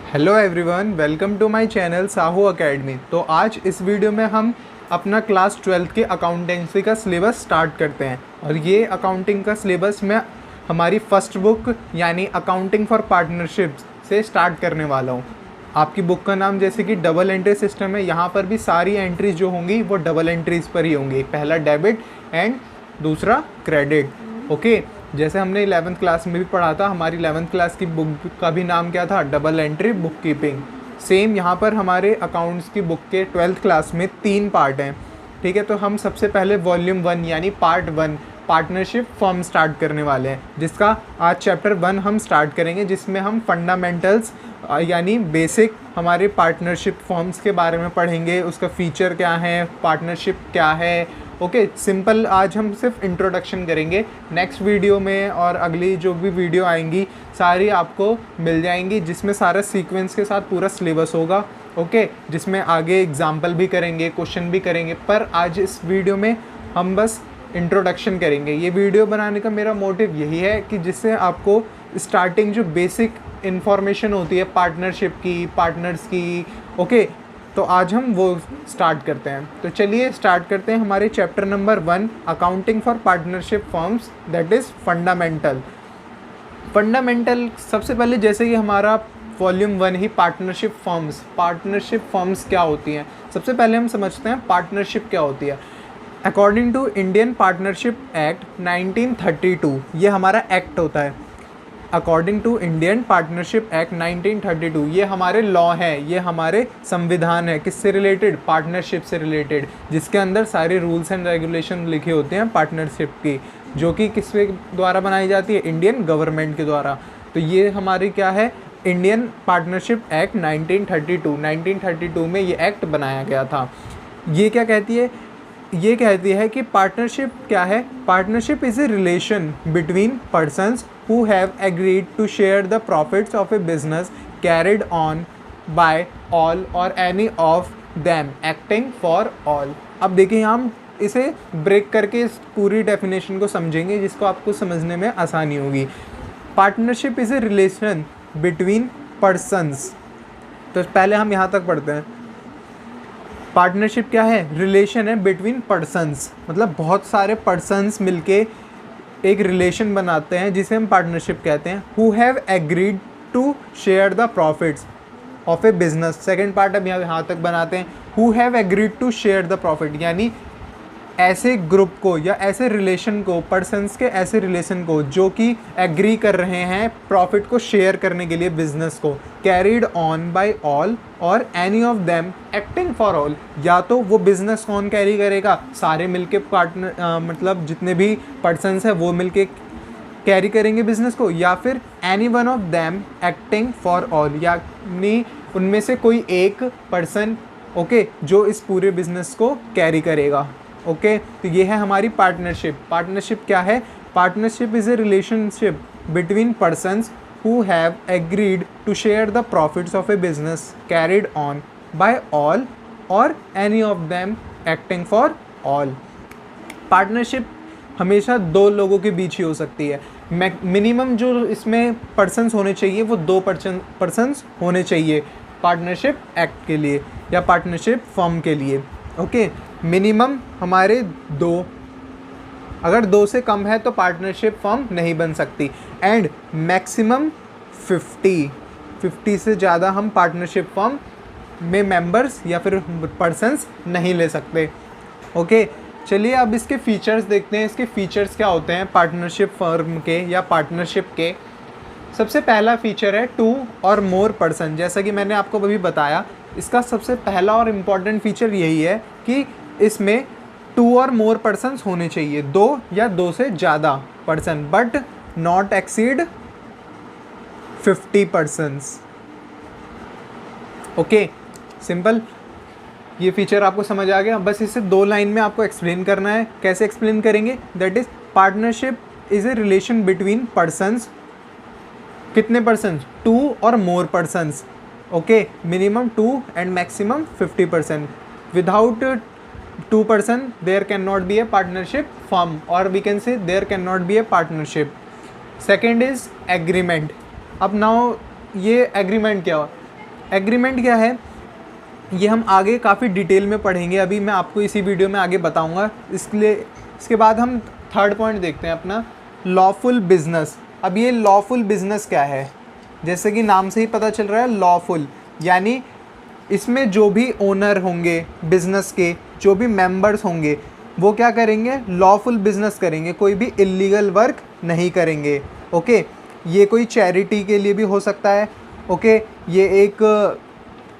Hello everyone, welcome to my channel Sahu academy. तो आज इस वीडियो में हम अपना क्लास 12th के अकाउंटेंसी का सिलेबस स्टार्ट करते हैं। और ये अकाउंटिंग का सिलेबस मैं हमारी फर्स्ट बुक यानी अकाउंटिंग फॉर पार्टनरशिप्स से स्टार्ट करने वाला हूँ। आपकी बुक का नाम जैसे कि डबल एंट्री सिस्टम है, यहाँ पर भी सारी एंट्रीज जो होंगी वो डबल एंट्रीज पर ही होंगी, पहला डेबिट एंड दूसरा क्रेडिट। ओके, जैसे हमने 11th क्लास में भी पढ़ा था, हमारी 11th क्लास की बुक का भी नाम क्या था, double entry book keeping. Same यहाँ पर हमारे अकाउंट्स की बुक के 12th क्लास में 3 पार्ट हैं। ठीक है, तो हम सबसे पहले वॉल्यूम 1 यानी पार्ट 1 पार्टनरशिप फॉर्म स्टार्ट करने वाले हैं, जिसका आज चैप्टर 1 हम स्टार्ट करेंगे, जिसमें हम फंडामेंटल्स यानी बेसिक हमारे पार्टनरशिप फॉर्म्स के बारे में पढ़ेंगे, उसका फीचर क्या है, पार्टनरशिप क्या है। ओके, सिंपल आज हम सिर्फ इंट्रोडक्शन करेंगे। नेक्स्ट वीडियो में और अगली जो भी वीडियो आएंगी सारी आपको मिल जाएंगी, जिसमें सारा सीक्वेंस के साथ पूरा सिलेबस होगा। ओके, जिसमें आगे एग्जाम्पल भी करेंगे, क्वेश्चन भी करेंगे, पर आज इस वीडियो में हम बस इंट्रोडक्शन करेंगे। ये वीडियो बनाने का मेरा मोटिव यही है कि जिससे आपको स्टार्टिंग जो बेसिक इन्फॉर्मेशन होती है पार्टनरशिप की, पार्टनर्स की, ओके, तो आज हम वो स्टार्ट करते हैं। तो चलिए स्टार्ट करते हैं हमारे chapter number 1 accounting for partnership forms, that is fundamental. सबसे पहले जैसे कि हमारा वॉल्यूम 1 ही पार्टनरशिप फॉर्म्स क्या होती हैं, सबसे पहले हम समझते हैं पार्टनरशिप क्या होती है। According to Indian partnership act 1932, ये हमारा एक्ट होता है। According to Indian partnership act 1932, ये हमारे लॉ है, ये हमारे संविधान है। किससे रिलेटेड? पार्टनरशिप से रिलेटेड, जिसके अंदर सारे रूल्स एंड रेगुलेशन लिखे होते हैं पार्टनरशिप की, जो कि किसके द्वारा बनाई जाती है? इंडियन गवर्नमेंट के द्वारा। तो ये हमारी क्या है? इंडियन पार्टनरशिप एक्ट 1932 में ये एक्ट बनाया गया था। ये क्या कहती है? ये कहती है कि पार्टनरशिप क्या है? Partnership is a relation between persons who have agreed to share the profits of a business carried on by all or any of them acting for all। अब देखिए, हम इसे ब्रेक करके इस पूरी डेफिनेशन को समझेंगे, जिसको आपको समझने में आसानी होगी। Partnership is a relation between persons. तो पहले हम यहाँ तक पढ़ते हैं। पार्टनरशिप क्या है? रिलेशन है बिटवीन पर्सन्स, मतलब बहुत सारे पर्सन्स मिलके एक रिलेशन बनाते हैं, जिसे हम पार्टनरशिप कहते हैं। Who have agreed to share the profits of a business. Second part अब यहाँ तक बनाते हैं। Who have agreed to share the profit, यानी ऐसे ग्रुप को या ऐसे रिलेशन को, पर्सन्स के ऐसे रिलेशन को जो कि एग्री कर रहे हैं प्रॉफिट को शेयर करने के लिए बिजनेस को। Carried on by all or any of them acting for all, या तो वो बिजनेस कौन कैरी करेगा? सारे मिलके पार्टनर, मतलब जितने भी पर्सन्स हैं वो मिलके कैरी करेंगे बिजनेस को, या फिर any one of them acting for all, यानी उनमें से कोई एक पर्सन, ओके, जो इस पूरे बिजनेस को कैरी करेगा। ओके, तो ये है हमारी पार्टनरशिप। पार्टनरशिप क्या है? Partnership is A relationship between persons who have agreed to share the profits of a business carried on by all or any of them acting for all। Partnership हमेशा दो लोगों के बीच ही हो सकती है। मिनिमम जो इसमें पर्सन्स होने चाहिए वो 2 पर्सन्स होने चाहिए पार्टनरशिप एक्ट के लिए या पार्टनरशिप फॉर्म के लिए। ओके, मिनिमम हमारे 2, अगर 2 से कम है तो पार्टनरशिप फॉर्म नहीं बन सकती। एंड मैक्सिमम 50 से ज़्यादा हम पार्टनरशिप फॉर्म में मेंबर्स या फिर पर्सन्स नहीं ले सकते। ओके, चलिए अब इसके फीचर्स देखते हैं। इसके फीचर्स क्या होते हैं पार्टनरशिप फर्म के या पार्टनरशिप के? सबसे पहला फीचर है 2 और मोर पर्सन। जैसा कि मैंने आपको अभी बताया, इसका सबसे पहला और इम्पॉर्टेंट फीचर यही है कि इसमें 2 और मोर पर्सन्स होने चाहिए, 2 या 2 से ज़्यादा person, but not exceed 50 persons. Okay, simple, ये फीचर आपको समझ आ गया। बस इसे 2 लाइन में आपको एक्सप्लेन करना है। कैसे एक्सप्लेन करेंगे? That is partnership is a relation between persons. कितने पर्सन्स? 2 और more persons. Okay, minimum 2 and maximum 50%। Without 2 person there cannot be a partnership firm, or we can say there cannot be a partnership। Second is agreement। अब now ये agreement क्या हुआ? Agreement क्या है ये हम आगे काफ़ी डिटेल में पढ़ेंगे, अभी मैं आपको इसी वीडियो में आगे बताऊंगा। इसके बाद हम थर्ड पॉइंट देखते हैं अपना, लॉफुल बिजनेस। अब ये लॉफुल बिजनेस क्या है, जैसे कि नाम से ही पता चल रहा है लॉफुल, यानी इसमें जो भी ओनर होंगे बिजनेस के, जो भी मेंबर्स होंगे, वो क्या करेंगे, लॉफुल बिजनेस करेंगे, कोई भी इलीगल वर्क नहीं करेंगे। ओके, ये कोई चैरिटी के लिए भी हो सकता है। ओके, ये एक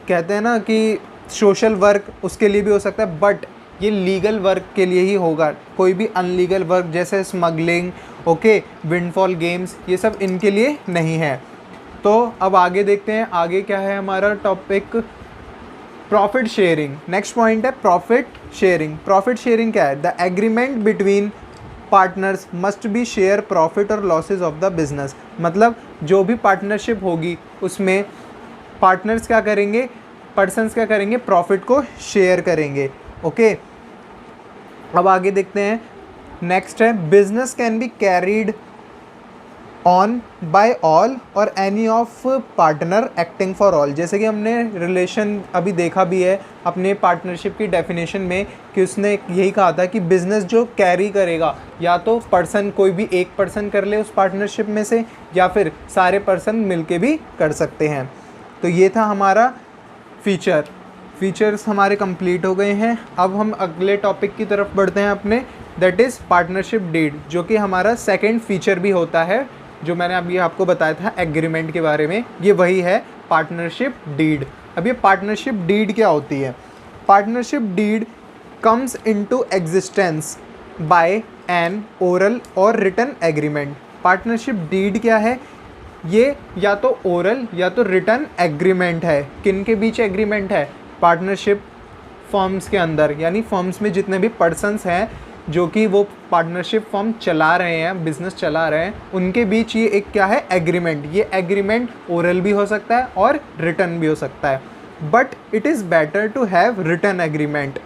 कहते हैं ना कि सोशल वर्क, उसके लिए भी हो सकता है, बट ये लीगल वर्क के लिए ही होगा। कोई भी अनलीगल वर्क जैसे स्मगलिंग, ओके, विंडफॉल गेम्स, ये सब इनके लिए नहीं है। तो अब आगे देखते हैं, आगे क्या है हमारा topic, profit sharing. Next point है प्रॉफिट शेयरिंग। प्रॉफिट शेयरिंग क्या है, the agreement between partners must be share profit और लॉसेज ऑफ द बिजनेस। मतलब जो भी पार्टनरशिप होगी उसमें पार्टनर्स क्या करेंगे, पर्सन्स क्या करेंगे, प्रॉफिट को शेयर करेंगे। ओके, अब आगे देखते हैं, नेक्स्ट है business can be carried on by all or any of partner acting for all. जैसे कि हमने रिलेशन अभी देखा भी है अपने पार्टनरशिप की डेफिनेशन में कि उसने यही कहा था कि बिजनेस जो कैरी करेगा या तो पर्सन, कोई भी एक पर्सन कर ले उस पार्टनरशिप में से, या फिर सारे पर्सन मिलके भी कर सकते हैं। तो ये था हमारा फीचर्स हमारे कंप्लीट हो गए हैं। अब हम अगले टॉपिक की तरफ बढ़ते हैं अपने, दैट इज़ पार्टनरशिप डीड, जो कि हमारा सेकंड फीचर भी होता है, जो मैंने अभी आपको बताया था एग्रीमेंट के बारे में, ये वही है पार्टनरशिप डीड। अब ये पार्टनरशिप डीड क्या होती है, partnership deed comes into existence by an oral और रिटन एग्रीमेंट। पार्टनरशिप डीड क्या है, ये या तो ओरल या तो रिटन एग्रीमेंट है। किन के बीच एग्रीमेंट है, पार्टनरशिप फर्म्स के अंदर, यानी फर्म्स में जितने भी पर्सन्स हैं जो कि वो पार्टनरशिप फर्म चला रहे हैं, बिजनेस चला रहे हैं, उनके बीच ये एक क्या है, एग्रीमेंट। ये एग्रीमेंट ओरल भी हो सकता है और रिटन भी हो सकता है, but it is better to have written agreement.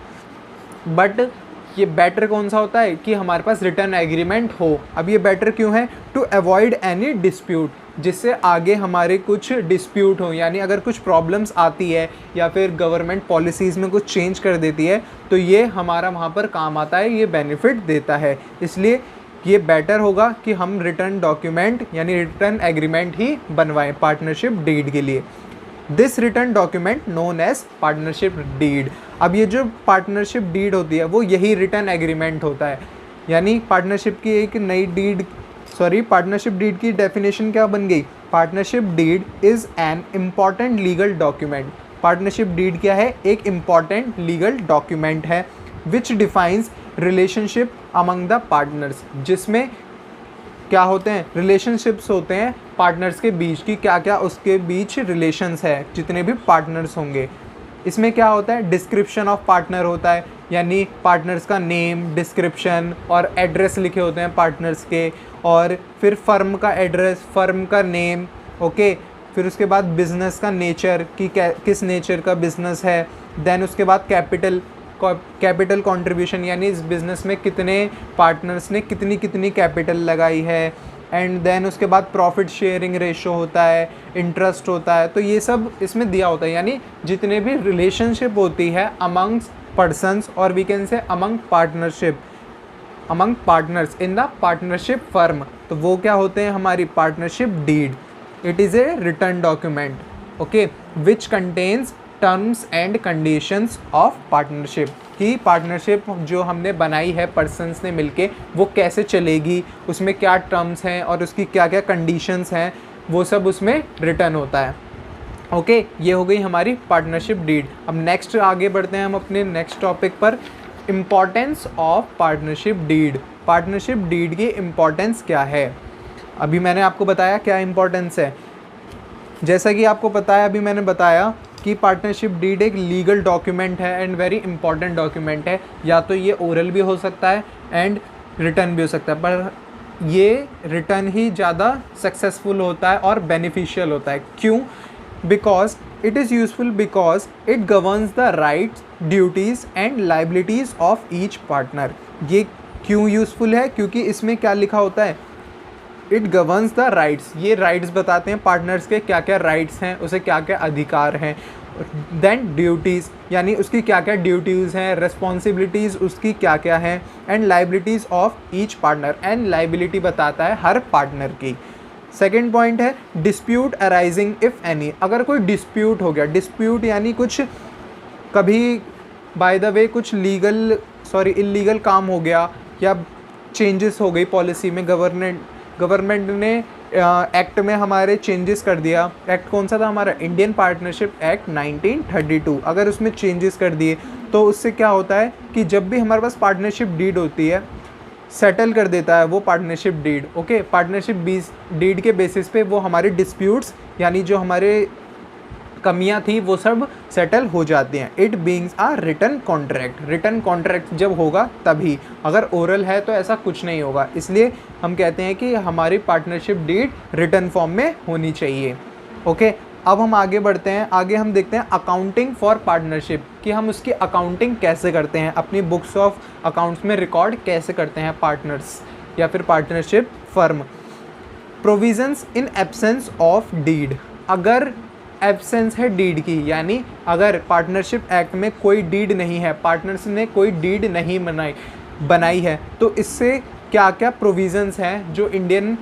But ये बेटर कौन सा होता है कि हमारे पास रिटन एग्रीमेंट हो। अब ये बेटर क्यों है, टू अवॉइड एनी डिस्प्यूट, जिससे आगे हमारे कुछ डिस्प्यूट हो, यानी अगर कुछ प्रॉब्लम्स आती है या फिर गवर्नमेंट पॉलिसीज़ में कुछ चेंज कर देती है तो ये हमारा वहाँ पर काम आता है, ये बेनिफिट देता है। इसलिए ये बेटर होगा कि हम रिटर्न डॉक्यूमेंट यानी रिटर्न एग्रीमेंट ही बनवाएं पार्टनरशिप डीड के लिए। This written document known as partnership deed. अब ये जो पार्टनरशिप डीड होती है वो यही रिटर्न एग्रीमेंट होता है, यानी पार्टनरशिप की एक नई पार्टनरशिप डीड की डेफिनेशन क्या बन गई, partnership deed is an important legal document. Partnership deed क्या है, एक इम्पॉर्टेंट लीगल डॉक्यूमेंट है which defines relationship among the partners, जिसमें क्या होते हैं, रिलेशनशिप्स होते हैं पार्टनर्स के बीच की, क्या क्या उसके बीच रिलेशंस है जितने भी पार्टनर्स होंगे। इसमें क्या होता है, डिस्क्रिप्शन ऑफ पार्टनर होता है, यानी पार्टनर्स का नेम, डिस्क्रिप्शन और एड्रेस लिखे होते हैं पार्टनर्स के, और फिर फर्म का एड्रेस, फर्म का नेम, ओके। फिर उसके बाद बिज़नेस का नेचर कि किस नेचर का बिज़नेस है। देन उसके बाद कैपिटल कंट्रीब्यूशन, यानी इस बिज़नेस में कितने पार्टनर्स ने कितनी कितनी कैपिटल लगाई है। एंड देन उसके बाद प्रॉफिट शेयरिंग रेशो होता है, इंटरेस्ट होता है। तो ये सब इसमें दिया होता है, यानी जितने भी रिलेशनशिप होती है अमंग्स पर्सन्स, और we can say among partners in the partnership firm, तो वो क्या होते हैं, हमारी partnership deed. It is a written document, okay, which contains terms and conditions of partnership, कि पार्टनरशिप जो हमने बनाई है पर्सन्स ने मिलके वो कैसे चलेगी, उसमें क्या टर्म्स हैं और उसकी क्या क्या कंडीशंस हैं, वो सब उसमें रिटर्न होता है। ओके, ये हो गई हमारी पार्टनरशिप डीड। अब नेक्स्ट आगे बढ़ते हैं हम अपने नेक्स्ट टॉपिक पर, importance of partnership deed. Partnership deed की इम्पॉर्टेंस क्या है, अभी मैंने आपको बताया क्या इम्पॉर्टेंस है। जैसा कि आपको पता है, अभी मैंने बताया कि पार्टनरशिप डीड एक लीगल डॉक्यूमेंट है एंड वेरी इंपॉर्टेंट डॉक्यूमेंट है। या तो ये ओरल भी हो सकता है एंड रिटर्न भी हो सकता है, पर ये रिटर्न ही ज़्यादा सक्सेसफुल होता है और बेनिफिशियल होता है। क्यों, because it is useful because it governs the rights, duties and liabilities of each partner. ये क्यों यूज़फुल है, क्योंकि इसमें क्या लिखा होता है, इट गवर्न्स द राइट्स, ये राइट्स बताते हैं पार्टनर्स के क्या क्या राइट्स हैं, उसे क्या क्या अधिकार हैं। देन ड्यूटीज़, यानी उसकी क्या क्या ड्यूटीज़ हैं, रिस्पॉन्सिबिलिटीज़ उसकी क्या क्या हैं। And liabilities of each partner, and liability बताता है हर पार्टनर की। सेकेंड पॉइंट है डिस्प्यूट अराइजिंग इफ़ एनी, अगर कोई डिस्प्यूट हो गया, डिस्प्यूट यानी कुछ कभी बाय द वे कुछ इलीगल काम हो गया या चेंजेस हो गई पॉलिसी में, गवर्नमेंट ने एक्ट में हमारे चेंजेस कर दिया। एक्ट कौन सा था हमारा? Indian partnership act 1932। अगर उसमें चेंजेस कर दिए तो उससे क्या होता है कि जब भी हमारे पास पार्टनरशिप डीड होती है, सेटल कर देता है वो partnership deed. Okay, partnership deed के बेसिस पे वो हमारे डिस्प्यूट्स यानी जो हमारे कमियां थी वो सब सेटल हो जाती हैं। It beings a written contract, written contract जब होगा तभी, अगर ओरल है तो ऐसा कुछ नहीं होगा। इसलिए हम कहते हैं कि हमारी पार्टनरशिप डीड रिटन फॉर्म में होनी चाहिए। ओके, अब हम आगे बढ़ते हैं। आगे हम देखते हैं अकाउंटिंग फॉर पार्टनरशिप, कि हम उसकी अकाउंटिंग कैसे करते हैं, अपनी बुक्स ऑफ अकाउंट्स में रिकॉर्ड कैसे करते हैं पार्टनर्स या फिर partnership firm. Provisions in absence of deed, अगर एब्सेंस है डीड की, यानी अगर पार्टनरशिप एक्ट में कोई डीड नहीं है, पार्टनर्स ने कोई डीड नहीं बनाई है, तो इससे क्या क्या प्रोविजंस हैं जो इंडियन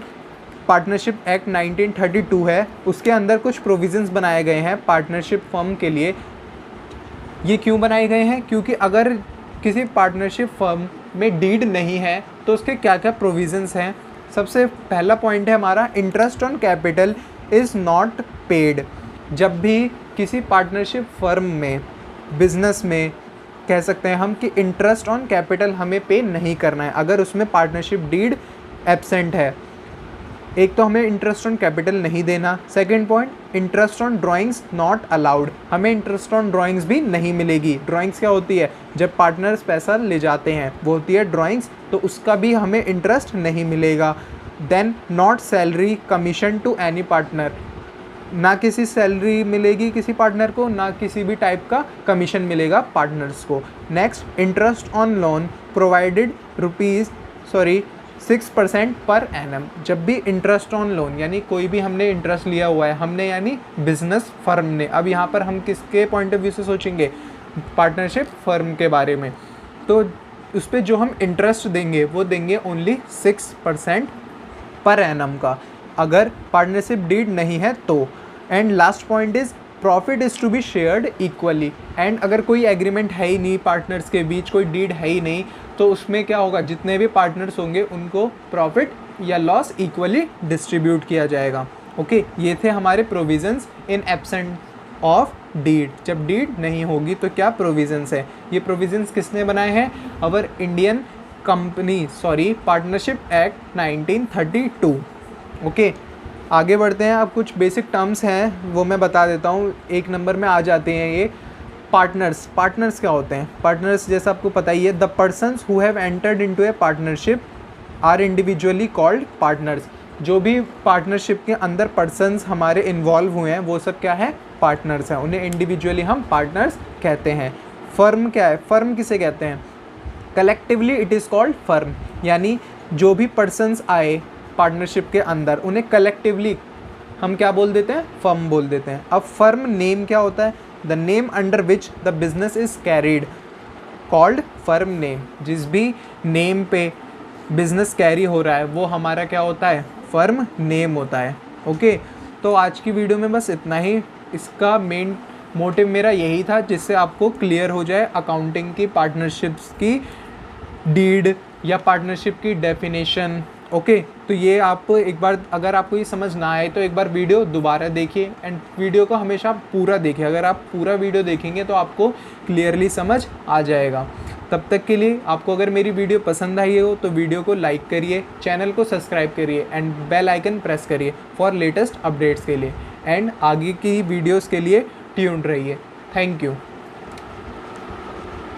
पार्टनरशिप एक्ट 1932 है उसके अंदर कुछ प्रोविजंस बनाए गए हैं पार्टनरशिप फर्म के लिए। ये क्यों बनाए गए हैं? क्योंकि अगर किसी पार्टनरशिप फर्म में डीड नहीं है तो उसके क्या क्या प्रोविजंस हैं। सबसे पहला पॉइंट है हमारा interest on capital is not paid. जब भी किसी पार्टनरशिप फर्म में, बिजनेस में कह सकते हैं हम कि इंटरेस्ट ऑन कैपिटल हमें पे नहीं करना है अगर उसमें पार्टनरशिप डीड एब्सेंट है। एक तो हमें इंटरेस्ट ऑन कैपिटल नहीं देना। Second point interest on drawings not allowed, हमें इंटरेस्ट ऑन ड्राइंग्स भी नहीं मिलेगी। ड्राइंग्स क्या होती है? जब पार्टनर्स पैसा ले जाते हैं वो होती है ड्राइंग्स, तो उसका भी हमें इंटरेस्ट नहीं मिलेगा। Then not salary commission to any partner, ना किसी सैलरी मिलेगी किसी पार्टनर को, ना किसी भी टाइप का कमीशन मिलेगा पार्टनर्स को। Next interest on loan provided 6% per annum, जब भी इंटरेस्ट ऑन लोन यानी कोई भी हमने इंटरेस्ट लिया हुआ है, हमने यानी बिजनेस फर्म ने, अब यहाँ पर हम किसके पॉइंट ऑफ व्यू से सोचेंगे? पार्टनरशिप फर्म के बारे में। तो उस पर जो हम इंटरेस्ट देंगे वो देंगे ओनली 6% पर एनम का, अगर पार्टनरशिप डीड नहीं है तो। And last point is profit is to be shared equally, and अगर कोई एग्रीमेंट है ही नहीं पार्टनर्स के बीच, कोई डीड है ही नहीं, तो उसमें क्या होगा? जितने भी पार्टनर्स होंगे उनको प्रॉफिट या लॉस इक्वली डिस्ट्रीब्यूट किया जाएगा। ओके, ये थे हमारे provisions in absent of deed. जब डीड नहीं होगी तो क्या प्रोविजंस है? ये प्रोविजंस किसने बनाए हैं? Our Indian partnership act 1932। Okay, आगे बढ़ते हैं। अब कुछ बेसिक टर्म्स हैं वो मैं बता देता हूँ, एक नंबर में आ जाते हैं ये। पार्टनर्स क्या होते हैं? पार्टनर्स जैसा आपको पता ही है, the persons who have entered into a partnership are individually called partners. जो भी पार्टनरशिप के अंदर पर्सन्स हमारे इन्वॉल्व हुए हैं वो सब क्या है? पार्टनर्स हैं, उन्हें इंडिविजुअली हम पार्टनर्स कहते हैं। फर्म क्या है? फर्म किसे कहते हैं? Collectively it is called firm, यानी जो भी पर्सन्स आए पार्टनरशिप के अंदर उन्हें कलेक्टिवली हम क्या बोल देते हैं? फर्म बोल देते हैं। अब फर्म नेम क्या होता है? The name under which the business is carried called firm name. जिस भी नेम पे बिजनेस कैरी हो रहा है वो हमारा क्या होता है? फर्म नेम होता है। ओके, तो आज की वीडियो में बस इतना ही। इसका मेन मोटिव मेरा यही था जिससे आपको क्लियर हो जाए अकाउंटिंग की, पार्टनरशिप्स की डीड या पार्टनरशिप की डेफिनेशन। ओके, तो ये आप एक बार, अगर आपको ये समझ ना आए तो एक बार वीडियो दोबारा देखिए, एंड वीडियो को हमेशा पूरा देखिए। अगर आप पूरा वीडियो देखेंगे तो आपको क्लियरली समझ आ जाएगा। तब तक के लिए आपको अगर मेरी वीडियो पसंद आई हो तो वीडियो को लाइक करिए, चैनल को सब्सक्राइब करिए एंड बेल आइकन प्रेस करिए फॉर लेटेस्ट अपडेट्स के लिए, एंड आगे की वीडियोज़ के लिए ट्यून्ड रहिए। Thank you.